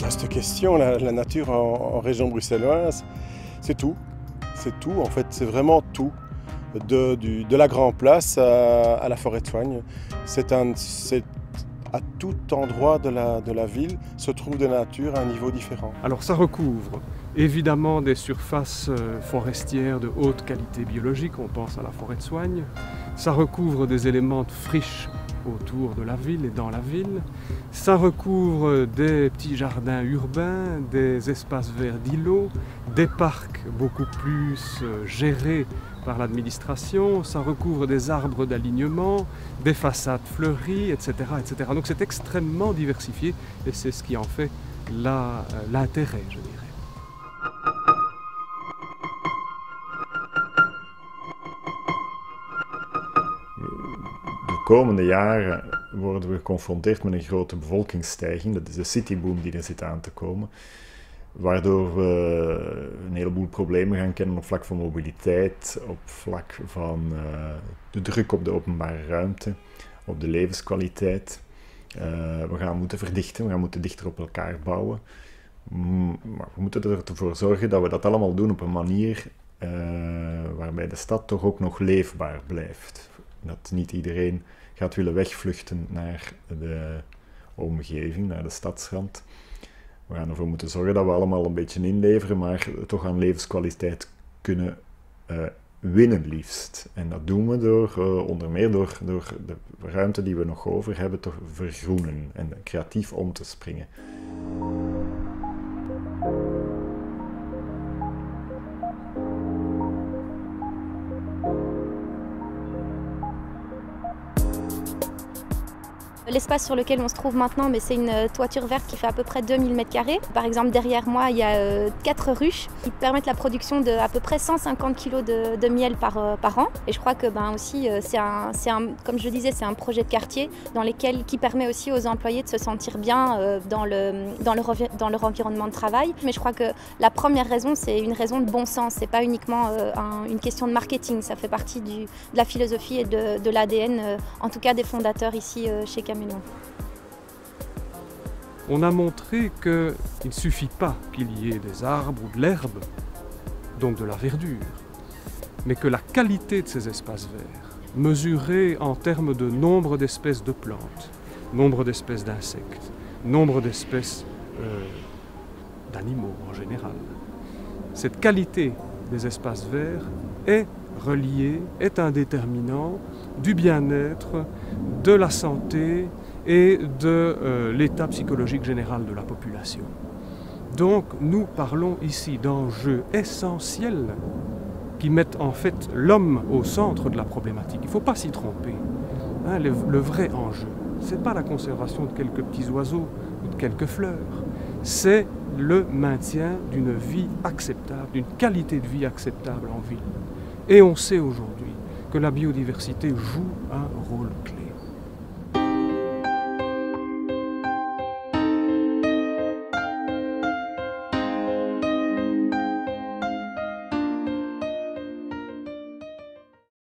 vaste question, la nature en région bruxelloise, c'est tout. C'est tout, en fait, c'est vraiment tout. De la Grand Place à la forêt de Soignes. À tout endroit de la ville se trouve de la nature à un niveau différent. Alors ça recouvre évidemment des surfaces forestières de haute qualité biologique, on pense à la forêt de Soignes. Ça recouvre des éléments de friche autour de la ville et dans la ville. Ça recouvre des petits jardins urbains, des espaces verts d'îlots, des parcs beaucoup plus gérés par l'administration. Ça recouvre des arbres d'alignement, des façades fleuries, etc., etc. Donc c'est extrêmement diversifié et c'est ce qui en fait l'intérêt, je dirais. De komende jaren worden we geconfronteerd met een grote bevolkingsstijging. Dat is de cityboom die er zit aan te komen. Waardoor we een heleboel problemen gaan kennen op vlak van mobiliteit, op vlak van de druk op de openbare ruimte, op de levenskwaliteit. We gaan moeten verdichten, we gaan moeten dichter op elkaar bouwen. Maar we moeten ervoor zorgen dat we dat allemaal doen op een manier waarbij de stad toch ook nog leefbaar blijft. Dat niet iedereen gaat willen wegvluchten naar de omgeving, naar de stadsrand. We gaan ervoor moeten zorgen dat we allemaal een beetje inleveren, maar toch aan levenskwaliteit kunnen winnen liefst. En dat doen we onder meer door de ruimte die we nog over hebben te vergroenen en creatief om te springen. L'espace sur lequel on se trouve maintenant, c'est une toiture verte qui fait à peu près 2000 m². Par exemple, derrière moi, il y a 4 ruches qui permettent la production de à peu près 150 kg de miel par an. Et je crois que aussi, comme je disais, c'est un projet de quartier qui permet aussi aux employés de se sentir bien dans leur environnement de travail. Mais je crois que la première raison, c'est une raison de bon sens. C'est pas uniquement une question de marketing. Ça fait partie de la philosophie et de l'ADN, en tout cas des fondateurs ici chez Caméléon. On a montré qu'il ne suffit pas qu'il y ait des arbres ou de l'herbe, donc de la verdure, mais que la qualité de ces espaces verts, mesurée en termes de nombre d'espèces de plantes, nombre d'espèces d'insectes, nombre d'espèces d'animaux en général, cette qualité des espaces verts est reliée, est un déterminant du bien-être, de la santé et de l'état psychologique général de la population. Donc nous parlons ici d'enjeux essentiels qui mettent en fait l'homme au centre de la problématique. Il ne faut pas s'y tromper. Le vrai enjeu, ce n'est pas la conservation de quelques petits oiseaux ou de quelques fleurs, c'est le maintien d'une vie acceptable, d'une qualité de vie acceptable en ville. Et on sait aujourd'hui que la biodiversité joue un rôle clé.